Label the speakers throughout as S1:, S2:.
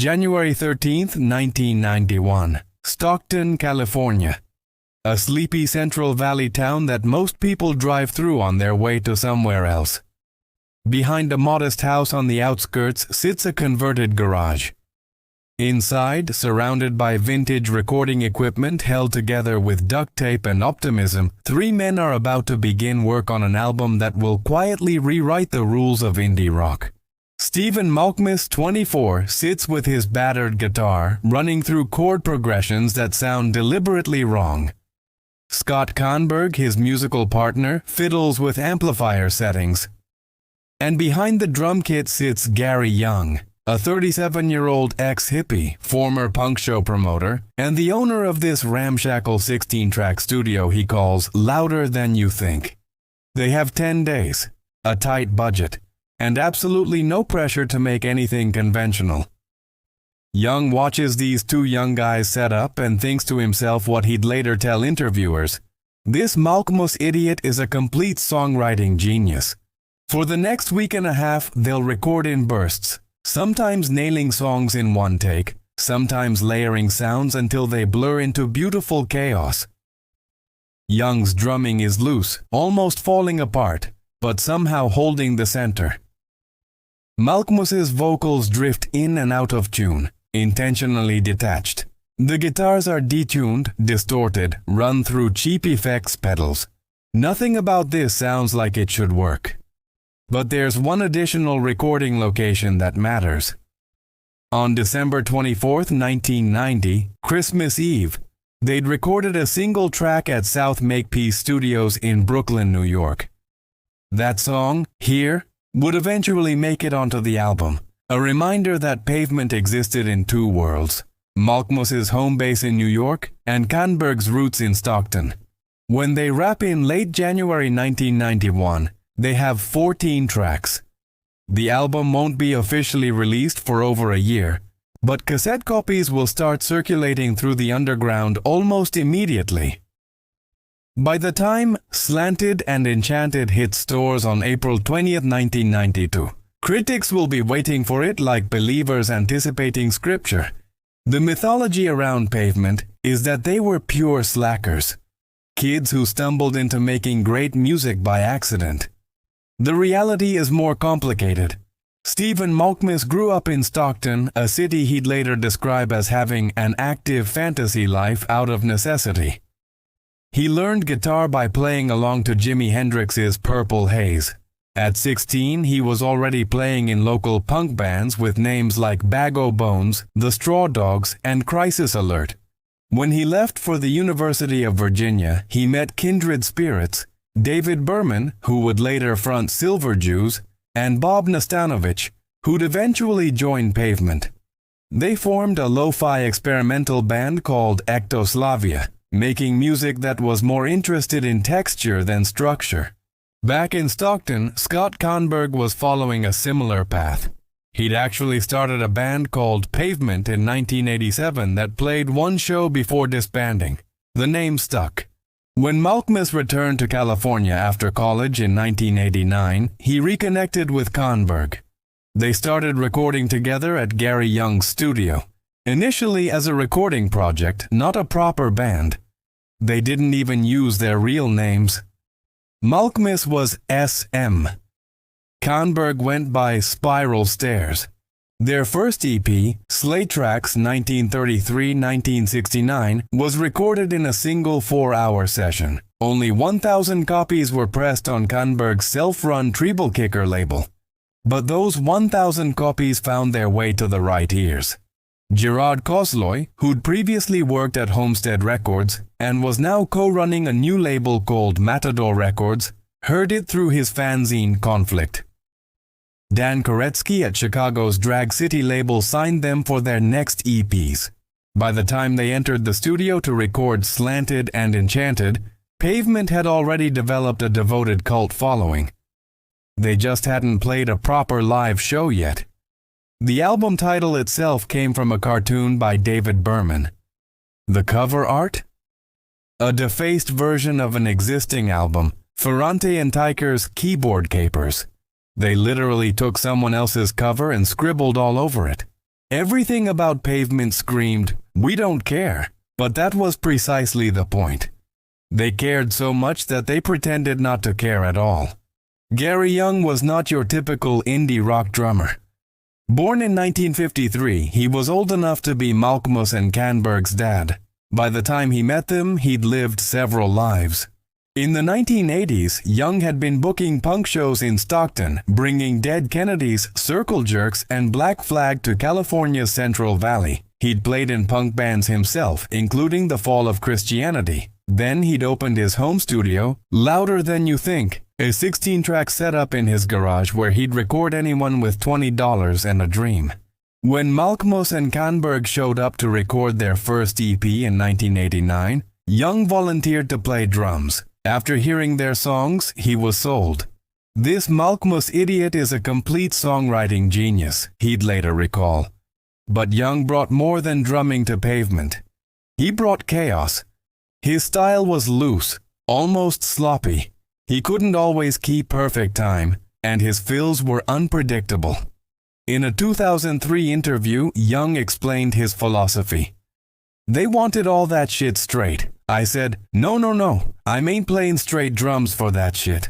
S1: January 13th, 1991, Stockton, California. A sleepy Central Valley town that most people drive through on their way to somewhere else. Behind a modest house on the outskirts sits a converted garage. Inside, surrounded by vintage recording equipment held together with duct tape and optimism, three men are about to begin work on an album that will quietly rewrite the rules of indie rock. Stephen Malkmus, 24, sits with his battered guitar, running through chord progressions that sound deliberately wrong. Scott Kahnberg, his musical partner, fiddles with amplifier settings. And behind the drum kit sits Gary Young, a 37-year-old ex-hippie, former punk show promoter, and the owner of this ramshackle 16-track studio he calls Louder Than You Think. They have 10 days, a tight budget, and absolutely no pressure to make anything conventional. Young watches these two young guys set up and thinks to himself what he'd later tell interviewers. This Malkmus idiot is a complete songwriting genius. For the next week and a half, they'll record in bursts, sometimes nailing songs in one take, sometimes layering sounds until they blur into beautiful chaos. Young's drumming is loose, almost falling apart, but somehow holding the center. Malkmus's vocals drift in and out of tune, intentionally detached. The guitars are detuned, distorted, run through cheap effects pedals. Nothing about this sounds like it should work. But there's one additional recording location that matters. On December 24, 1990, Christmas Eve, they'd recorded a single track at South Makepeace Studios in Brooklyn, New York. That song, Here, would eventually make it onto the album. A reminder that Pavement existed in two worlds, Malkmus's home base in New York and Kahnberg's roots in Stockton. When they wrap in late January 1991, they have 14 tracks. The album won't be officially released for over a year, but cassette copies will start circulating through the underground almost immediately. By the time Slanted and Enchanted hits stores on April 20, 1992, critics will be waiting for it like believers anticipating scripture. The mythology around Pavement is that they were pure slackers, kids who stumbled into making great music by accident. The reality is more complicated. Stephen Malkmus grew up in Stockton, a city he'd later describe as having an active fantasy life out of necessity. He learned guitar by playing along to Jimi Hendrix's Purple Haze. At 16, he was already playing in local punk bands with names like Bag O' Bones, The Straw Dogs, and Crisis Alert. When he left for the University of Virginia, he met kindred spirits, David Berman, who would later front Silver Jews, and Bob Nastanovich, who'd eventually join Pavement. They formed a lo-fi experimental band called Ectoslavia, making music that was more interested in texture than structure. Back in Stockton, Scott Kahnberg was following a similar path. He'd actually started a band called Pavement in 1987 that played one show before disbanding. The name stuck. When Malkmus returned to California after college in 1989, he reconnected with Kahnberg. They started recording together at Gary Young's studio, initially as a recording project, not a proper band. They didn't even use their real names. Malkmus was SM. Kahnberg went by Spiral Stairs. Their first EP, Slate Tracks 1933-1969, was recorded in a single 4-hour session. Only 1,000 copies were pressed on Kahnberg's self-run Treble Kicker label. But those 1,000 copies found their way to the right ears. Gerard Kosloy, who'd previously worked at Homestead Records and was now co-running a new label called Matador Records, heard it through his fanzine Conflict. Dan Koretsky at Chicago's Drag City label signed them for their next EPs. By the time they entered the studio to record Slanted and Enchanted, Pavement had already developed a devoted cult following. They just hadn't played a proper live show yet. The album title itself came from a cartoon by David Berman. The cover art? A defaced version of an existing album, Ferrante and Tyker's Keyboard Capers. They literally took someone else's cover and scribbled all over it. Everything about Pavement screamed, "We don't care," but that was precisely the point. They cared so much that they pretended not to care at all. Gary Young was not your typical indie rock drummer. Born in 1953, he was old enough to be Malkmus and Canberg's dad. By the time he met them, he'd lived several lives. In the 1980s, Young had been booking punk shows in Stockton, bringing Dead Kennedys, Circle Jerks, and Black Flag to California's Central Valley. He'd played in punk bands himself, including The Fall of Christianity. Then he'd opened his home studio, Louder Than You Think, a 16-track setup in his garage where he'd record anyone with $20 and a dream. When Malkmus and Canberg showed up to record their first EP in 1989, Young volunteered to play drums. After hearing their songs, he was sold. "This Malkmus idiot is a complete songwriting genius," he'd later recall. But Young brought more than drumming to Pavement. He brought chaos. His style was loose, almost sloppy. He couldn't always keep perfect time, and his fills were unpredictable. In a 2003 interview, Young explained his philosophy. "They wanted all that shit straight. I said, no, I ain't playing straight drums for that shit.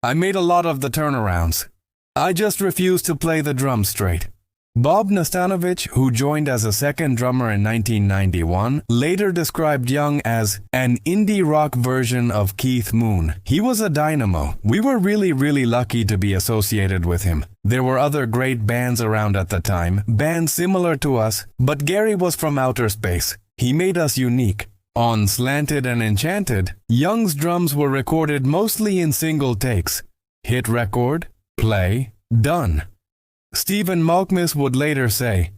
S1: I made a lot of the turnarounds. I just refused to play the drums straight." Bob Nastanovich, who joined as a second drummer in 1991, later described Young as an indie rock version of Keith Moon. "He was a dynamo. We were really lucky to be associated with him. There were other great bands around at the time, bands similar to us, but Gary was from outer space. He made us unique." On Slanted and Enchanted, Young's drums were recorded mostly in single takes. Hit record, play, done. Stephen Malkmus would later say,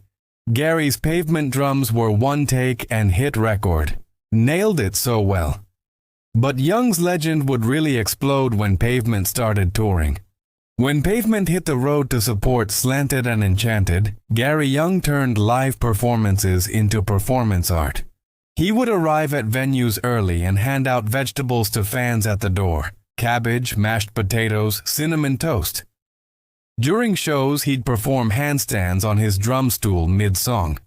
S1: "Gary's Pavement drums were one take and hit record. Nailed it so well." But Young's legend would really explode when Pavement started touring. When Pavement hit the road to support Slanted and Enchanted, Gary Young turned live performances into performance art. He would arrive at venues early and hand out vegetables to fans at the door: cabbage, mashed potatoes, cinnamon toast. During shows, he'd perform handstands on his drum stool mid-song.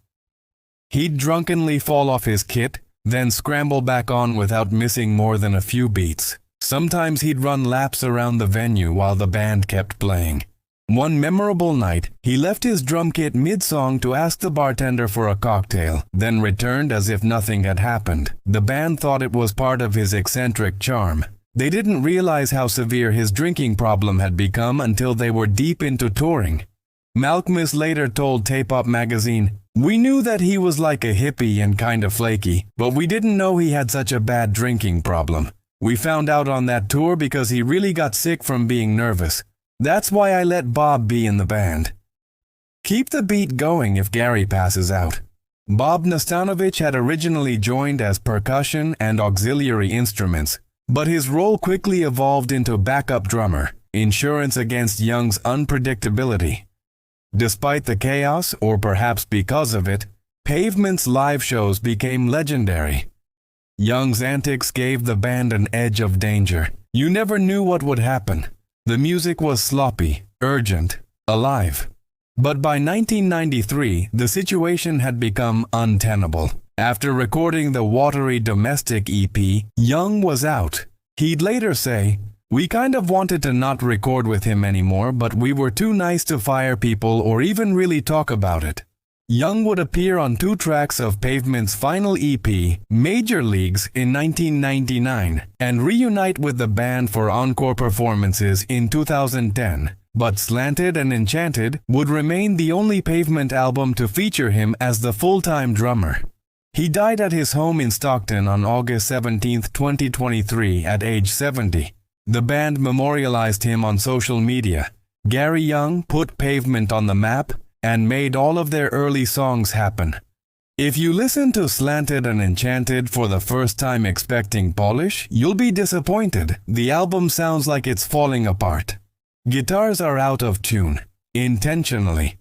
S1: He'd drunkenly fall off his kit, then scramble back on without missing more than a few beats. Sometimes he'd run laps around the venue while the band kept playing. One memorable night, he left his drum kit mid-song to ask the bartender for a cocktail, then returned as if nothing had happened. The band thought it was part of his eccentric charm. They didn't realize how severe his drinking problem had become until they were deep into touring. Malkmus later told Tape Up magazine, "We knew that he was like a hippie and kind of flaky, but we didn't know he had such a bad drinking problem. We found out on that tour because he really got sick from being nervous. That's why I let Bob be in the band." Keep the beat going if Gary passes out. Bob Nastanovich had originally joined as percussion and auxiliary instruments, but his role quickly evolved into backup drummer, insurance against Young's unpredictability. Despite the chaos, or perhaps because of it, Pavement's live shows became legendary. Young's antics gave the band an edge of danger. You never knew what would happen. The music was sloppy, urgent, alive. But by 1993, the situation had become untenable. After recording the watery Domestic EP, Young was out. He'd later say, "We kind of wanted to not record with him anymore, but we were too nice to fire people or even really talk about it." Young would appear on 2 tracks of Pavement's final EP, Major Leagues, in 1999, and reunite with the band for encore performances in 2010. But Slanted and Enchanted would remain the only Pavement album to feature him as the full-time drummer. He died at his home in Stockton on August 17, 2023, at age 70. The band memorialized him on social media. Gary Young put Pavement on the map and made all of their early songs happen. If you listen to Slanted and Enchanted for the first time expecting polish, you'll be disappointed. The album sounds like it's falling apart. Guitars are out of tune, intentionally.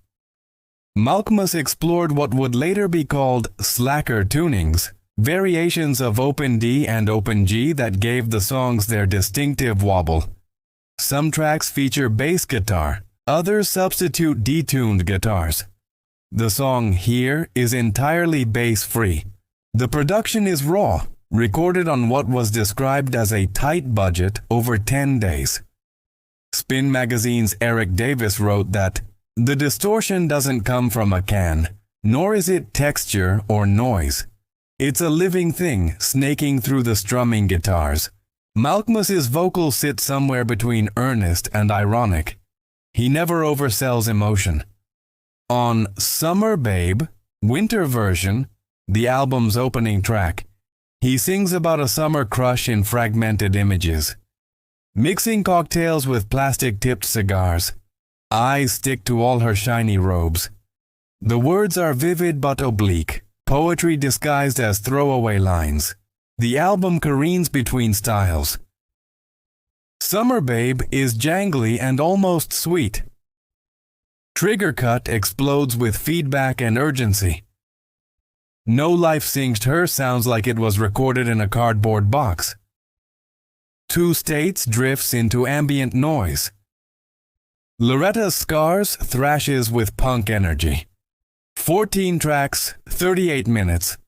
S1: Malkmus explored what would later be called slacker tunings, variations of open D and open G that gave the songs their distinctive wobble. Some tracks feature bass guitar, others substitute detuned guitars. The song Here is entirely bass-free. The production is raw, recorded on what was described as a tight budget over 10 days. Spin magazine's Eric Davis wrote that, "The distortion doesn't come from a can, nor is it texture or noise. It's a living thing snaking through the strumming guitars. Malkmus's vocals sit somewhere between earnest and ironic. He never oversells emotion." On Summer Babe, winter version, the album's opening track, he sings about a summer crush in fragmented images. Mixing cocktails with plastic-tipped cigars. Eyes stick to all her shiny robes. The words are vivid but oblique, poetry disguised as throwaway lines. The album careens between styles. Summer Babe is jangly and almost sweet. Trigger Cut explodes with feedback and urgency. No Life Singed Her sounds like it was recorded in a cardboard box. Two States drifts into ambient noise. Loretta's Scars thrashes with punk energy. 14 tracks, 38 minutes.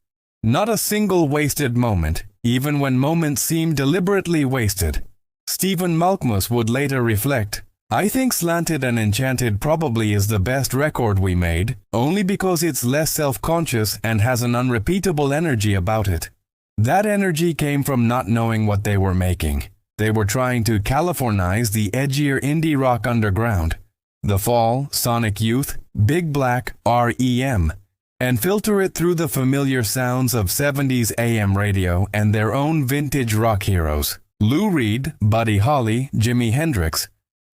S1: Not a single wasted moment, even when moments seem deliberately wasted. Stephen Malkmus would later reflect, "I think Slanted and Enchanted probably is the best record we made, only because it's less self-conscious and has an unrepeatable energy about it. That energy came from not knowing what they were making. They were trying to Californize the edgier indie rock underground, The Fall, Sonic Youth, Big Black, R.E.M., and filter it through the familiar sounds of 70s AM radio and their own vintage rock heroes, Lou Reed, Buddy Holly, Jimi Hendrix.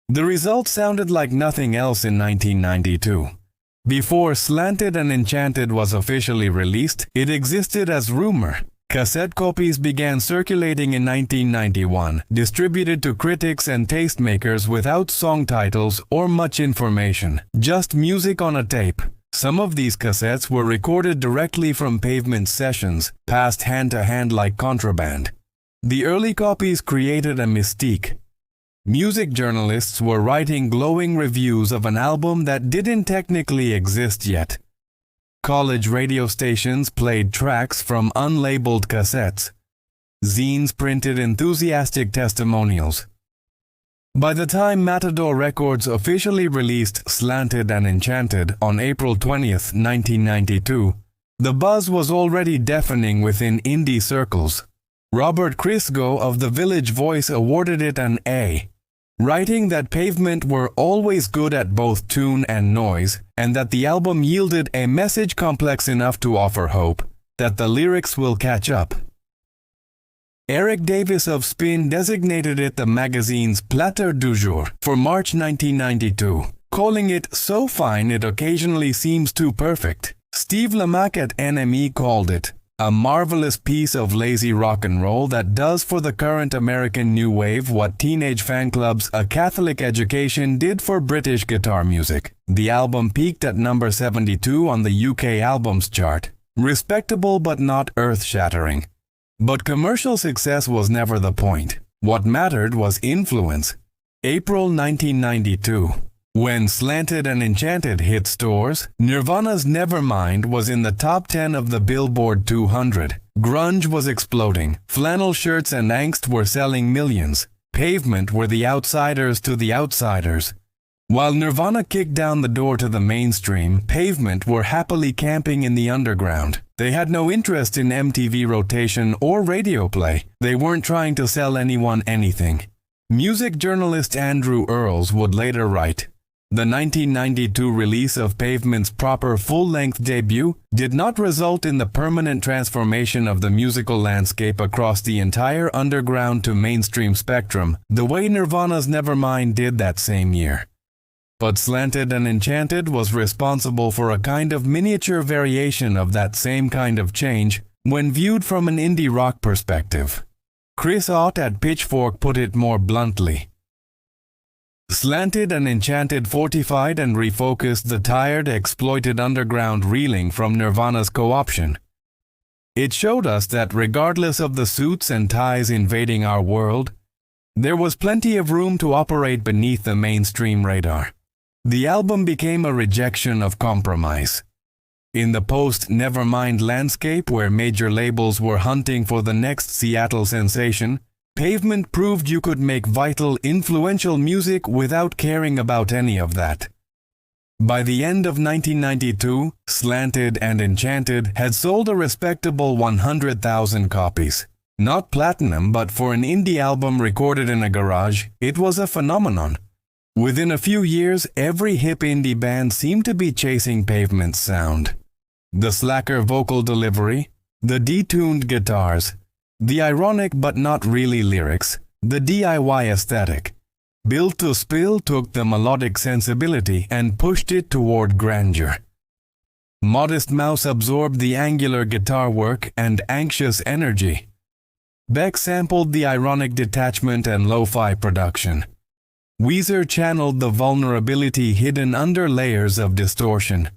S1: The result sounded like nothing else in 1992. Before Slanted and Enchanted was officially released, it existed as rumor. Cassette copies began circulating in 1991, distributed to critics and tastemakers without song titles or much information, just music on a tape. Some of these cassettes were recorded directly from Pavement sessions, passed hand-to-hand like contraband. The early copies created a mystique. Music journalists were writing glowing reviews of an album that didn't technically exist yet. College radio stations played tracks from unlabeled cassettes. Zines printed enthusiastic testimonials. By the time Matador Records officially released Slanted and Enchanted on April 20, 1992, the buzz was already deafening within indie circles. Robert Christgau of The Village Voice awarded it an A, writing that Pavement were always good at both tune and noise, and that the album yielded a message complex enough to offer hope that the lyrics will catch up. Eric Davis of Spin designated it the magazine's platter du jour for March 1992, calling it so fine it occasionally seems too perfect. Steve Lamacq at NME called it a marvelous piece of lazy rock and roll that does for the current American new wave what teenage fan clubs A Catholic Education did for British guitar music. The album peaked at number 72 on the UK albums chart. Respectable but not earth-shattering. But commercial success was never the point. What mattered was influence. April 1992. When Slanted and Enchanted hit stores, Nirvana's Nevermind was in the top 10 of the Billboard 200. Grunge was exploding. Flannel shirts and angst were selling millions. Pavement were the outsiders to the outsiders. While Nirvana kicked down the door to the mainstream, Pavement were happily camping in the underground. They had no interest in MTV rotation or radio play. They weren't trying to sell anyone anything. Music journalist Andrew Earls would later write, "The 1992 release of Pavement's proper full-length debut did not result in the permanent transformation of the musical landscape across the entire underground to mainstream spectrum the way Nirvana's Nevermind did that same year. But Slanted and Enchanted was responsible for a kind of miniature variation of that same kind of change when viewed from an indie rock perspective." Chris Ott at Pitchfork put it more bluntly. Slanted and Enchanted fortified and refocused the tired, exploited underground reeling from Nirvana's co-option. It showed us that regardless of the suits and ties invading our world, there was plenty of room to operate beneath the mainstream radar. The album became a rejection of compromise. In the post-Nevermind landscape where major labels were hunting for the next Seattle sensation, Pavement proved you could make vital, influential music without caring about any of that. By the end of 1992, Slanted and Enchanted had sold a respectable 100,000 copies. Not platinum, but for an indie album recorded in a garage, it was a phenomenon. Within a few years, every hip indie band seemed to be chasing Pavement's sound. The slacker vocal delivery, the detuned guitars, the ironic but not really lyrics, the DIY aesthetic. Built to Spill took the melodic sensibility and pushed it toward grandeur. Modest Mouse absorbed the angular guitar work and anxious energy. Beck sampled the ironic detachment and lo-fi production. Weezer channeled the vulnerability hidden under layers of distortion.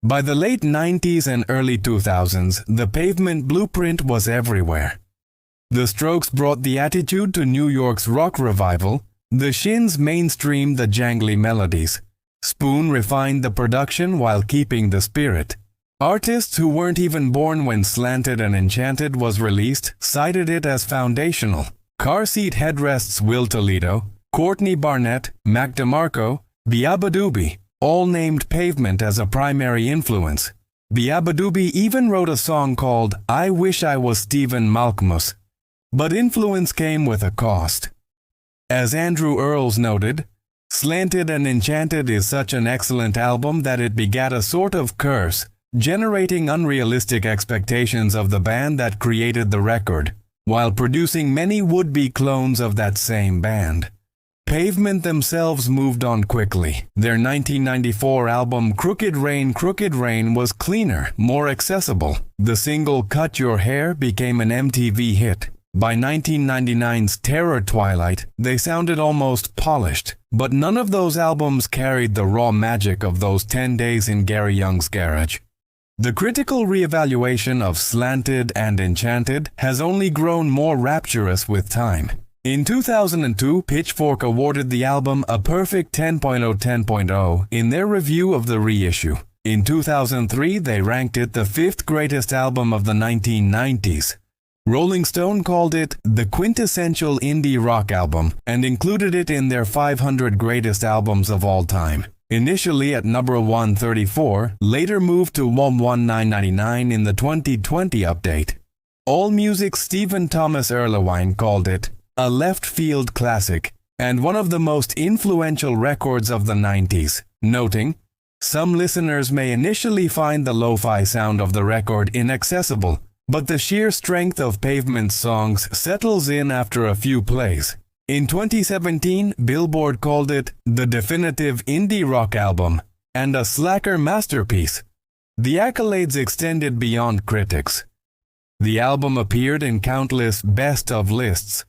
S1: By the late 90s and early 2000s, the Pavement blueprint was everywhere. The Strokes brought the attitude to New York's rock revival. The Shins mainstreamed the jangly melodies. Spoon refined the production while keeping the spirit. Artists who weren't even born when Slanted and Enchanted was released cited it as foundational. Car Seat Headrests' Will Toledo, Courtney Barnett, Mac DeMarco, Beabadoobie, all named Pavement as a primary influence. Beabadoobie even wrote a song called I Wish I Was Stephen Malkmus. But influence came with a cost. As Andrew Earls noted, Slanted and Enchanted is such an excellent album that it begat a sort of curse, generating unrealistic expectations of the band that created the record, while producing many would-be clones of that same band. Pavement themselves moved on quickly. Their 1994 album Crooked Rain was cleaner, more accessible. The single Cut Your Hair became an MTV hit. By 1999's Terror Twilight, they sounded almost polished, but none of those albums carried the raw magic of those 10 days in Gary Young's garage. The critical reevaluation of Slanted and Enchanted has only grown more rapturous with time. In 2002, Pitchfork awarded the album a perfect 10.0 in their review of the reissue. In 2003, they ranked it the fifth greatest album of the 1990s. Rolling Stone called it the quintessential indie rock album and included it in their 500 greatest albums of all time. Initially at number 134, later moved to 11999 in the 2020 update. AllMusic's Stephen Thomas Erlewine called it a left-field classic and one of the most influential records of the 90s, noting, some listeners may initially find the lo-fi sound of the record inaccessible, but the sheer strength of Pavement's songs settles in after a few plays. In 2017, Billboard called it the definitive indie rock album and a slacker masterpiece. The accolades extended beyond critics. The album appeared in countless best-of lists.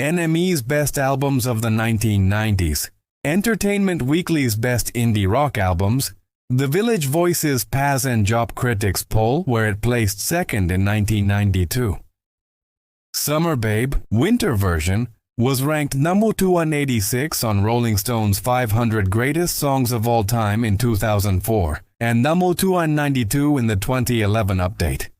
S1: NME's Best Albums of the 1990s, Entertainment Weekly's Best Indie Rock Albums, The Village Voice's Paz and Job Critics poll where it placed second in 1992. Summer Babe, Winter Version, was ranked number 286 on Rolling Stone's 500 Greatest Songs of All Time in 2004 and number 292 in the 2011 update.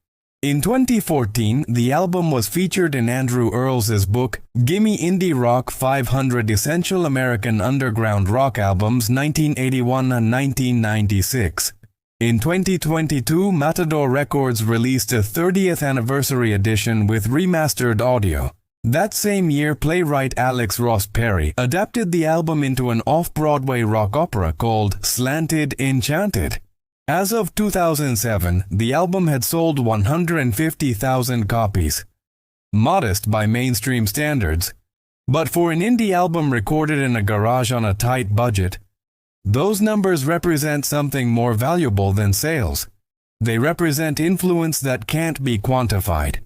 S1: In 2014, the album was featured in Andrew Earls' book Gimme Indie Rock 500 Essential American Underground Rock Albums 1981 and 1996. In 2022, Matador Records released a 30th anniversary edition with remastered audio. That same year, playwright Alex Ross Perry adapted the album into an off-Broadway rock opera called Slanted Enchanted. As of 2007, the album had sold 150,000 copies. Modest by mainstream standards, but for an indie album recorded in a garage on a tight budget, those numbers represent something more valuable than sales. They represent influence that can't be quantified.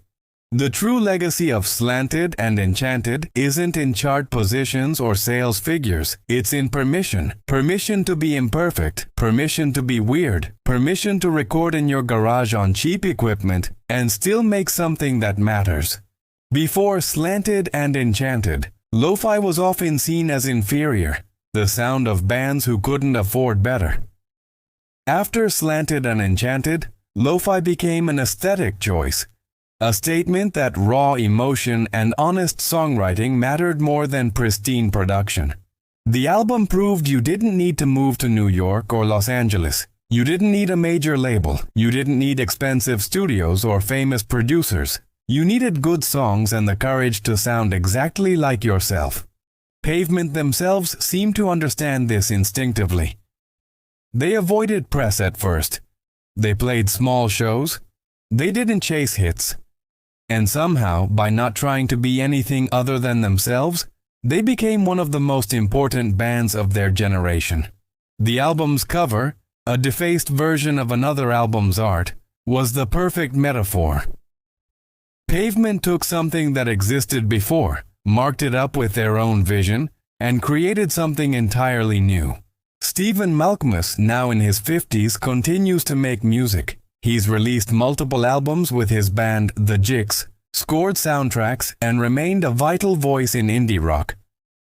S1: The true legacy of Slanted and Enchanted isn't in chart positions or sales figures. It's in permission. Permission to be imperfect, permission to be weird, permission to record in your garage on cheap equipment and still make something that matters. Before Slanted and Enchanted, lo-fi was often seen as inferior, the sound of bands who couldn't afford better. After Slanted and Enchanted, lo-fi became an aesthetic choice, a statement that raw emotion and honest songwriting mattered more than pristine production. The album proved you didn't need to move to New York or Los Angeles. You didn't need a major label. You didn't need expensive studios or famous producers. You needed good songs and the courage to sound exactly like yourself. Pavement themselves seemed to understand this instinctively. They avoided press at first. They played small shows. They didn't chase hits. And somehow, by not trying to be anything other than themselves, they became one of the most important bands of their generation. The album's cover, a defaced version of another album's art, was the perfect metaphor. Pavement took something that existed before, marked it up with their own vision, and created something entirely new. Stephen Malkmus, now in his 50s, continues to make music. He's released multiple albums with his band The Jicks, scored soundtracks, and remained a vital voice in indie rock.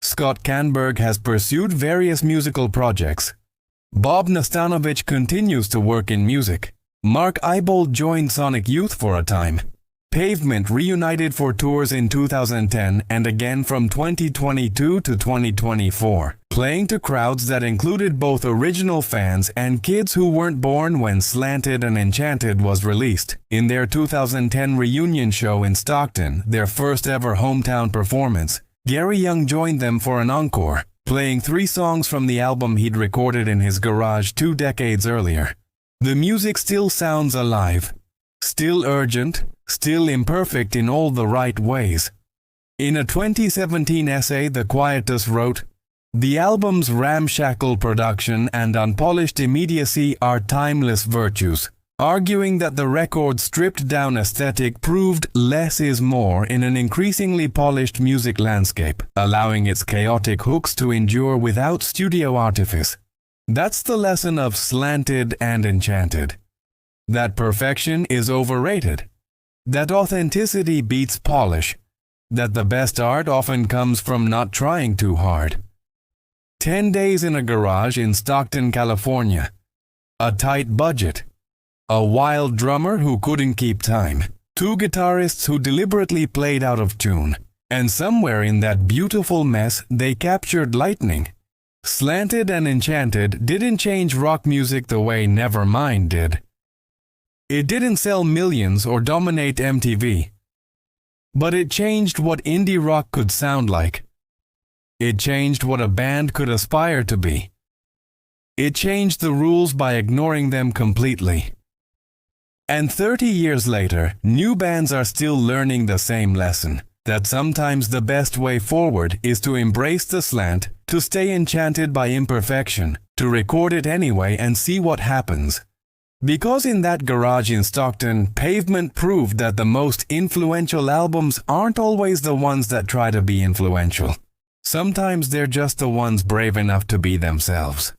S1: Scott Canberg has pursued various musical projects. Bob Nastanovich continues to work in music. Mark Eibold joined Sonic Youth for a time. Pavement reunited for tours in 2010 and again from 2022 to 2024, playing to crowds that included both original fans and kids who weren't born when Slanted and Enchanted was released. In their 2010 reunion show in Stockton, their first ever hometown performance, Gary Young joined them for an encore, playing 3 songs from the album he'd recorded in his garage 2 decades earlier. The music still sounds alive, still urgent, still imperfect in all the right ways. In a 2017 essay, The Quietus wrote, "The album's ramshackle production and unpolished immediacy are timeless virtues," arguing that the record's stripped-down aesthetic proved less is more in an increasingly polished music landscape, allowing its chaotic hooks to endure without studio artifice. That's the lesson of Slanted and Enchanted. That perfection is overrated. That authenticity beats polish. That the best art often comes from not trying too hard. 10 days in a garage in Stockton, California. A tight budget. A wild drummer who couldn't keep time. 2 guitarists who deliberately played out of tune. And somewhere in that beautiful mess, they captured lightning. Slanted and Enchanted didn't change rock music the way Nevermind did. It didn't sell millions or dominate MTV. But it changed what indie rock could sound like. It changed what a band could aspire to be. It changed the rules by ignoring them completely. And 30 years later, new bands are still learning the same lesson, that sometimes the best way forward is to embrace the slant, to stay enchanted by imperfection, to record it anyway and see what happens. Because in that garage in Stockton, Pavement proved that the most influential albums aren't always the ones that try to be influential. Sometimes they're just the ones brave enough to be themselves.